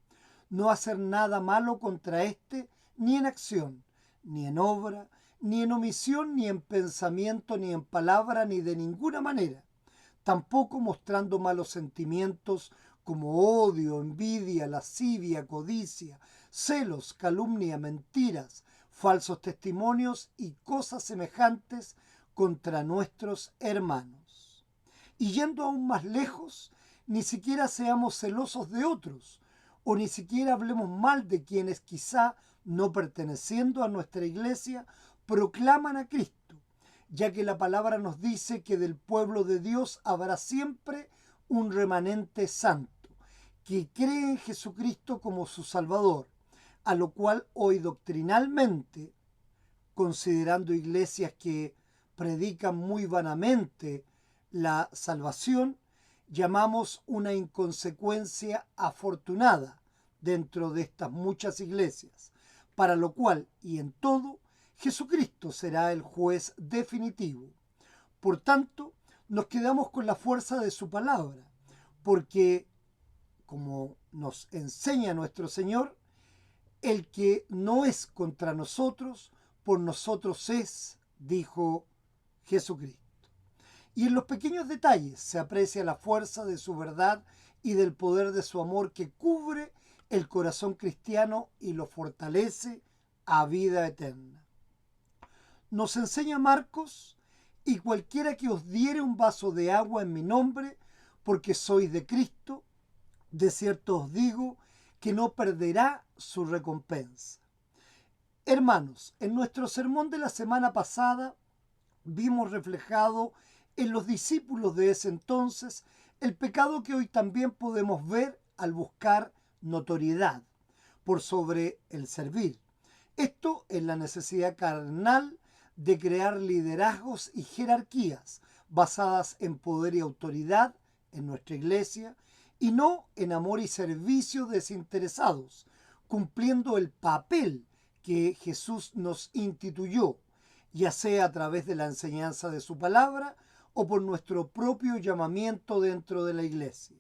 No hacer nada malo contra éste, ni en acción, ni en obra, ni en omisión, ni en pensamiento, ni en palabra, ni de ninguna manera. Tampoco mostrando malos sentimientos como odio, envidia, lascivia, codicia, celos, calumnia, mentiras, falsos testimonios y cosas semejantes contra nuestros hermanos. Y yendo aún más lejos, ni siquiera seamos celosos de otros, o ni siquiera hablemos mal de quienes quizá, no perteneciendo a nuestra iglesia, proclaman a Cristo, ya que la palabra nos dice que del pueblo de Dios habrá siempre un remanente santo, que cree en Jesucristo como su Salvador, a lo cual hoy doctrinalmente, considerando iglesias que predican muy vanamente la salvación, llamamos una inconsecuencia afortunada dentro de estas muchas iglesias, para lo cual y en todo Jesucristo será el juez definitivo. Por tanto, nos quedamos con la fuerza de su palabra, porque como nos enseña nuestro Señor, el que no es contra nosotros, por nosotros es, dijo Jesucristo. Y en los pequeños detalles se aprecia la fuerza de su verdad y del poder de su amor que cubre el corazón cristiano y lo fortalece a vida eterna. Nos enseña Marcos: y cualquiera que os diere un vaso de agua en mi nombre, porque sois de Cristo, de cierto os digo que no perderá su recompensa. Hermanos, en nuestro sermón de la semana pasada vimos reflejado en los discípulos de ese entonces el pecado que hoy también podemos ver al buscar notoriedad por sobre el servir. Esto es la necesidad carnal de crear liderazgos y jerarquías basadas en poder y autoridad en nuestra iglesia y no en amor y servicio desinteresados, cumpliendo el papel que Jesús nos instituyó, ya sea a través de la enseñanza de su palabra o por nuestro propio llamamiento dentro de la iglesia.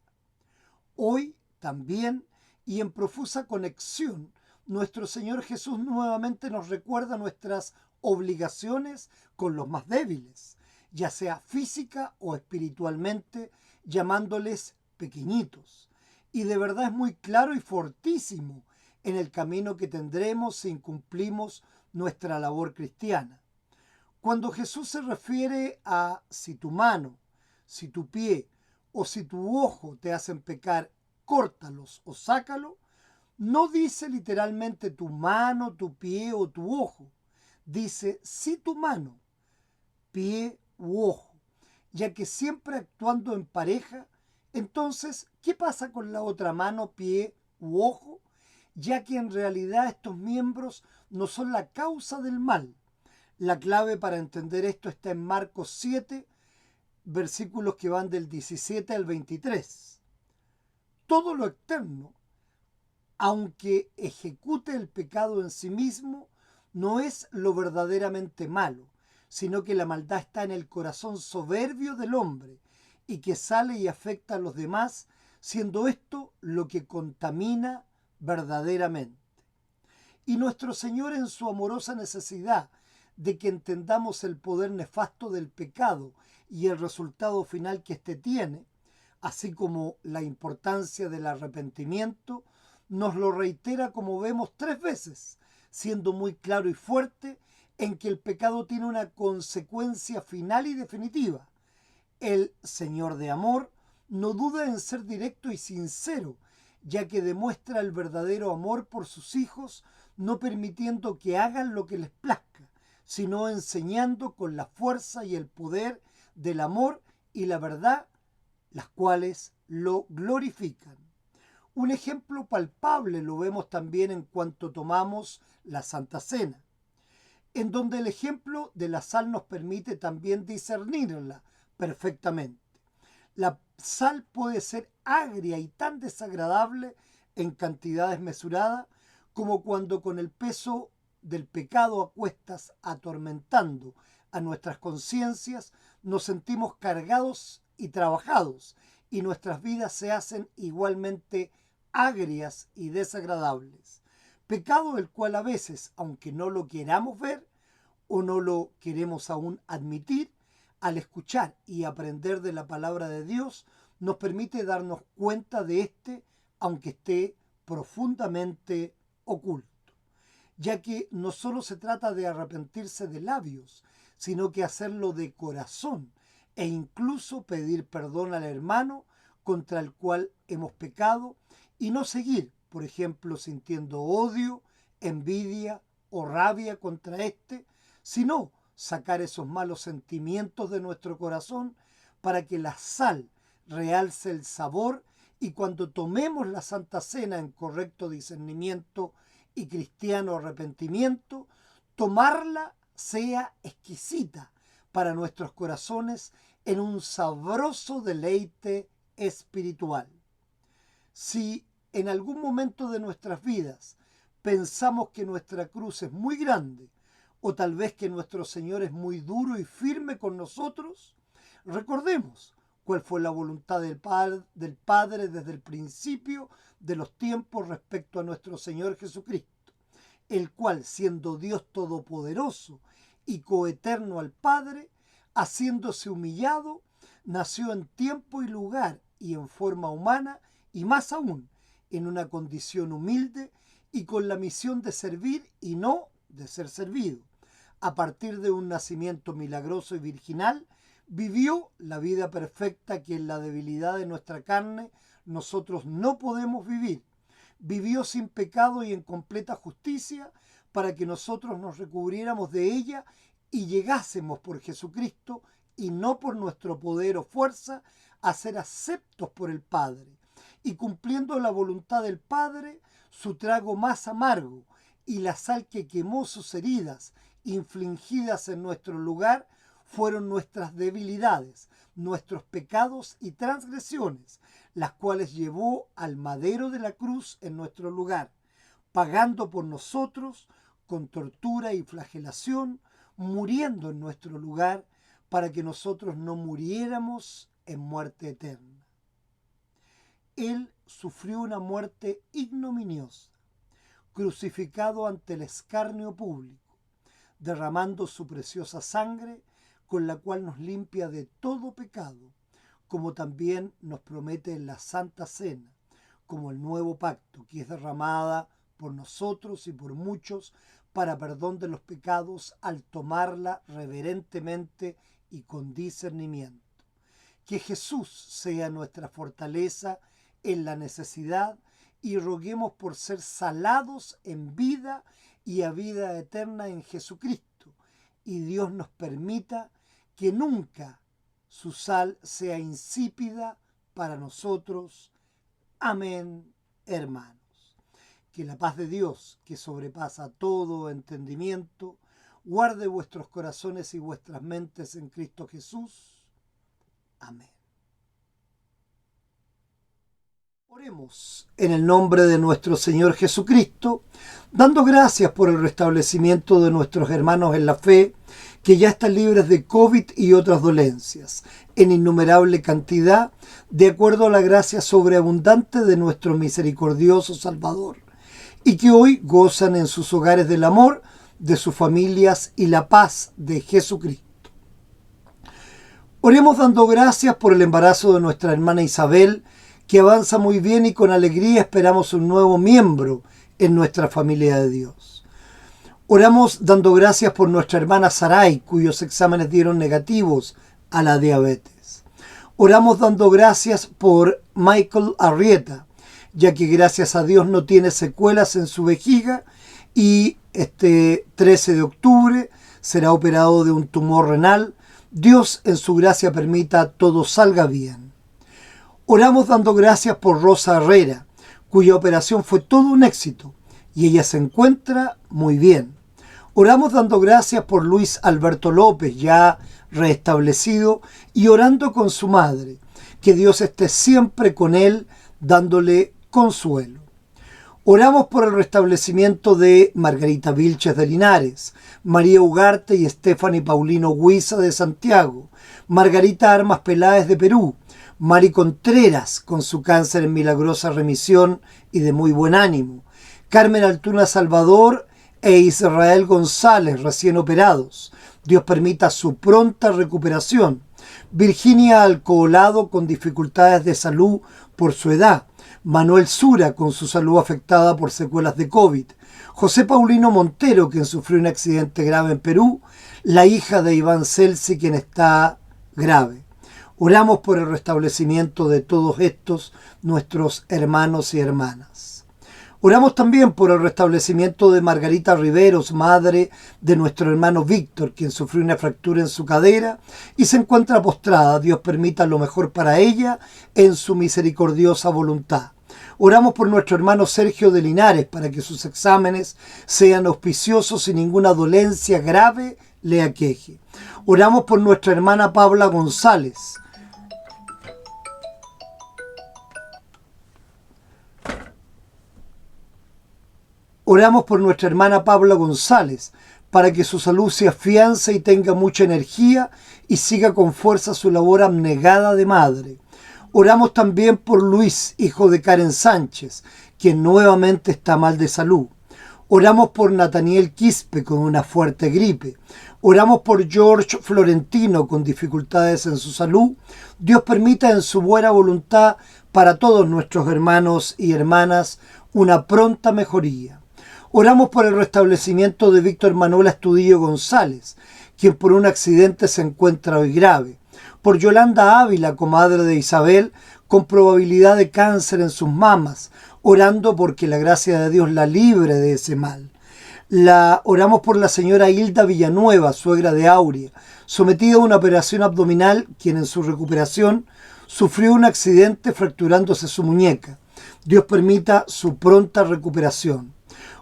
Hoy también, y en profusa conexión, nuestro Señor Jesús nuevamente nos recuerda nuestras obligaciones con los más débiles, ya sea física o espiritualmente, llamándoles pequeñitos. Y de verdad es muy claro y fortísimo en el camino que tendremos si incumplimos nuestra labor cristiana. Cuando Jesús se refiere a si tu mano, si tu pie o si tu ojo te hacen pecar, córtalos o sácalo, no dice literalmente tu mano, tu pie o tu ojo. Dice si tu mano, pie u ojo, ya que siempre actuando en pareja. Entonces, ¿qué pasa con la otra mano, pie u ojo? Ya que en realidad estos miembros no son la causa del mal. La clave para entender esto está en Marcos 7, versículos que van del 17 al 23. Todo lo externo, aunque ejecute el pecado en sí mismo, no es lo verdaderamente malo, sino que la maldad está en el corazón soberbio del hombre y que sale y afecta a los demás, siendo esto lo que contamina verdaderamente. Y nuestro Señor, en su amorosa necesidad de que entendamos el poder nefasto del pecado y el resultado final que éste tiene, así como la importancia del arrepentimiento, nos lo reitera, como vemos, 3 veces, siendo muy claro y fuerte en que el pecado tiene una consecuencia final y definitiva. El Señor de amor no duda en ser directo y sincero, ya que demuestra el verdadero amor por sus hijos, no permitiendo que hagan lo que les plazca, sino enseñando con la fuerza y el poder del amor y la verdad, las cuales lo glorifican. Un ejemplo palpable lo vemos también en cuanto tomamos la Santa Cena, en donde el ejemplo de la sal nos permite también discernirla perfectamente. La sal puede ser agria y tan desagradable en cantidades mesuradas como cuando con el peso del pecado a cuestas atormentando a nuestras conciencias nos sentimos cargados y trabajados y nuestras vidas se hacen igualmente agrias y desagradables. Pecado el cual a veces, aunque no lo queramos ver o no lo queremos aún admitir, al escuchar y aprender de la palabra de Dios, nos permite darnos cuenta de este, aunque esté profundamente oculto. Ya que no solo se trata de arrepentirse de labios, sino que hacerlo de corazón e incluso pedir perdón al hermano contra el cual hemos pecado y no seguir, por ejemplo, sintiendo odio, envidia o rabia contra éste, sino sacar esos malos sentimientos de nuestro corazón para que la sal realce el sabor y cuando tomemos la Santa Cena en correcto discernimiento y cristiano arrepentimiento, tomarla sea exquisita para nuestros corazones en un sabroso deleite espiritual. Si en algún momento de nuestras vidas pensamos que nuestra cruz es muy grande o tal vez que nuestro Señor es muy duro y firme con nosotros, recordemos cuál fue la voluntad del Padre desde el principio de los tiempos respecto a nuestro Señor Jesucristo, el cual, siendo Dios todopoderoso y coeterno al Padre, haciéndose humillado, nació en tiempo y lugar y en forma humana, y más aún, en una condición humilde y con la misión de servir y no de ser servido. A partir de un nacimiento milagroso y virginal, vivió la vida perfecta que en la debilidad de nuestra carne nosotros no podemos vivir. Vivió sin pecado y en completa justicia para que nosotros nos recubriéramos de ella y llegásemos por Jesucristo y no por nuestro poder o fuerza a ser aceptos por el Padre. Y cumpliendo la voluntad del Padre, su trago más amargo y la sal que quemó sus heridas infligidas en nuestro lugar fueron nuestras debilidades, nuestros pecados y transgresiones, las cuales llevó al madero de la cruz en nuestro lugar, pagando por nosotros con tortura y flagelación, muriendo en nuestro lugar, para que nosotros no muriéramos en muerte eterna. Él sufrió una muerte ignominiosa, crucificado ante el escarnio público, derramando su preciosa sangre, con la cual nos limpia de todo pecado, como también nos promete en la Santa Cena, como el nuevo pacto, que es derramada por nosotros y por muchos para perdón de los pecados, al tomarla reverentemente y con discernimiento. Que Jesús sea nuestra fortaleza en la necesidad, y roguemos por ser salados en vida y a vida eterna en Jesucristo, y Dios nos permita que nunca su sal sea insípida para nosotros. Amén, hermanos. Que la paz de Dios, que sobrepasa todo entendimiento, guarde vuestros corazones y vuestras mentes en Cristo Jesús. Amén. Oremos en el nombre de nuestro Señor Jesucristo, dando gracias por el restablecimiento de nuestros hermanos en la fe, que ya están libres de COVID y otras dolencias, en innumerable cantidad, de acuerdo a la gracia sobreabundante de nuestro misericordioso Salvador, y que hoy gozan en sus hogares del amor de sus familias y la paz de Jesucristo. Oremos dando gracias por el embarazo de nuestra hermana Isabel, que avanza muy bien, y con alegría esperamos un nuevo miembro en nuestra familia de Dios. Oramos dando gracias por nuestra hermana Sarai, cuyos exámenes dieron negativos a la diabetes. Oramos dando gracias por Michael Arrieta, ya que gracias a Dios no tiene secuelas en su vejiga y este 13 de octubre será operado de un tumor renal. Dios en su gracia permita todo salga bien. Oramos dando gracias por Rosa Herrera, cuya operación fue todo un éxito y ella se encuentra muy bien. Oramos dando gracias por Luis Alberto López, ya restablecido, y orando con su madre, que Dios esté siempre con él, dándole consuelo. Oramos por el restablecimiento de Margarita Vilches de Linares, María Ugarte y Stephanie Paulino Huiza de Santiago, Margarita Armas Peláez de Perú, Mari Contreras con su cáncer en milagrosa remisión y de muy buen ánimo, Carmen Altuna Salvador e Israel González recién operados. Dios permita su pronta recuperación. Virginia Alcoholado con dificultades de salud por su edad. Manuel Sura con su salud afectada por secuelas de COVID. José Paulino Montero, quien sufrió un accidente grave en Perú. La hija de Iván Celsi, quien está grave. Oramos por el restablecimiento de todos estos nuestros hermanos y hermanas. Oramos también por el restablecimiento de Margarita Riveros, madre de nuestro hermano Víctor, quien sufrió una fractura en su cadera y se encuentra postrada. Dios permita lo mejor para ella en su misericordiosa voluntad. Oramos por nuestro hermano Sergio de Linares para que sus exámenes sean auspiciosos y ninguna dolencia grave le aqueje. Oramos por nuestra hermana Paula González. Oramos por nuestra hermana Paula González para que su salud se afiance y tenga mucha energía y siga con fuerza su labor abnegada de madre. Oramos también por Luis, hijo de Karen Sánchez, quien nuevamente está mal de salud. Oramos por Nathaniel Quispe con una fuerte gripe. Oramos por George Florentino con dificultades en su salud. Dios permita en su buena voluntad para todos nuestros hermanos y hermanas una pronta mejoría. Oramos por el restablecimiento de Víctor Manuel Astudillo González, quien por un accidente se encuentra hoy grave. Por Yolanda Ávila, comadre de Isabel, con probabilidad de cáncer en sus mamas, orando porque la gracia de Dios la libre de ese mal. Oramos por la señora Hilda Villanueva, suegra de Aurea, sometida a una operación abdominal, quien en su recuperación sufrió un accidente fracturándose su muñeca. Dios permita su pronta recuperación.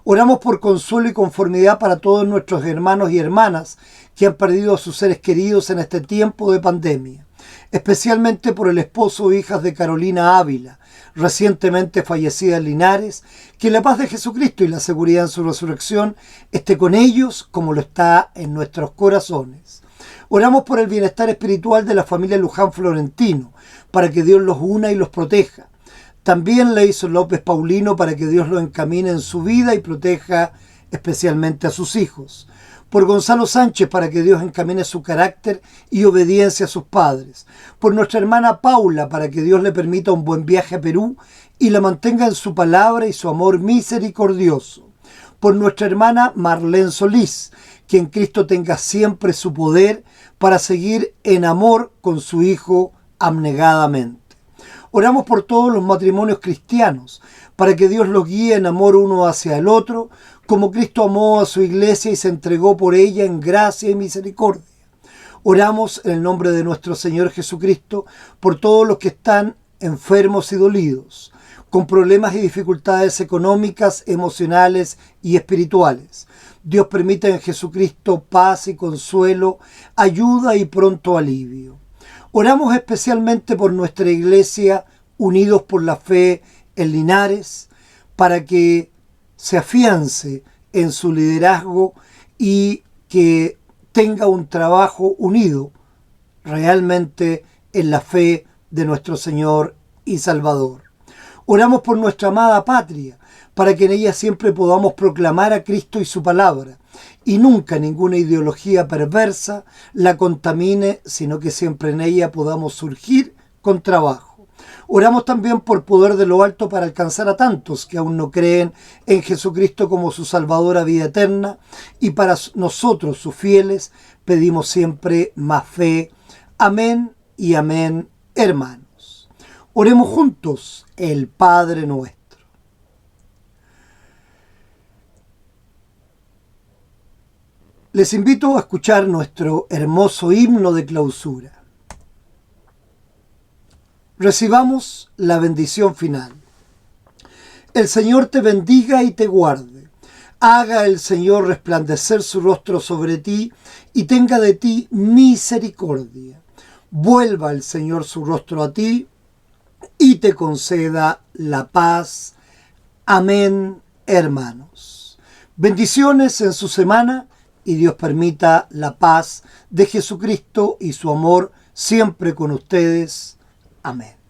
Oramos por consuelo y conformidad para todos nuestros hermanos y hermanas que han perdido a sus seres queridos en este tiempo de pandemia, especialmente por el esposo e hijas de Carolina Ávila, recientemente fallecida en Linares. Que la paz de Jesucristo y la seguridad en su resurrección esté con ellos como lo está en nuestros corazones. Oramos por el bienestar espiritual de la familia Luján Florentino, para que Dios los una y los proteja. También Leison López Paulino, para que Dios lo encamine en su vida y proteja especialmente a sus hijos. Por Gonzalo Sánchez, para que Dios encamine su carácter y obediencia a sus padres. Por nuestra hermana Paula, para que Dios le permita un buen viaje a Perú y la mantenga en su palabra y su amor misericordioso. Por nuestra hermana Marlene Solís, que en Cristo tenga siempre su poder para seguir en amor con su hijo abnegadamente. Oramos por todos los matrimonios cristianos, para que Dios los guíe en amor uno hacia el otro, como Cristo amó a su iglesia y se entregó por ella en gracia y misericordia. Oramos en el nombre de nuestro Señor Jesucristo por todos los que están enfermos y dolidos, con problemas y dificultades económicas, emocionales y espirituales. Dios permita en Jesucristo paz y consuelo, ayuda y pronto alivio. Oramos especialmente por nuestra iglesia, unidos por la fe en Linares, para que se afiance en su liderazgo y que tenga un trabajo unido realmente en la fe de nuestro Señor y Salvador. Oramos por nuestra amada patria, para que en ella siempre podamos proclamar a Cristo y su palabra, y nunca ninguna ideología perversa la contamine, sino que siempre en ella podamos surgir con trabajo. Oramos también por poder de lo alto para alcanzar a tantos que aún no creen en Jesucristo como su Salvador a vida eterna, y para nosotros, sus fieles, pedimos siempre más fe. Amén y amén, hermanos. Oremos juntos el Padre Nuestro. Les invito a escuchar nuestro hermoso himno de clausura. Recibamos la bendición final. El Señor te bendiga y te guarde. Haga el Señor resplandecer su rostro sobre ti y tenga de ti misericordia. Vuelva el Señor su rostro a ti y te conceda la paz. Amén, hermanos. Bendiciones en su semana. Y Dios permita la paz de Jesucristo y su amor siempre con ustedes. Amén.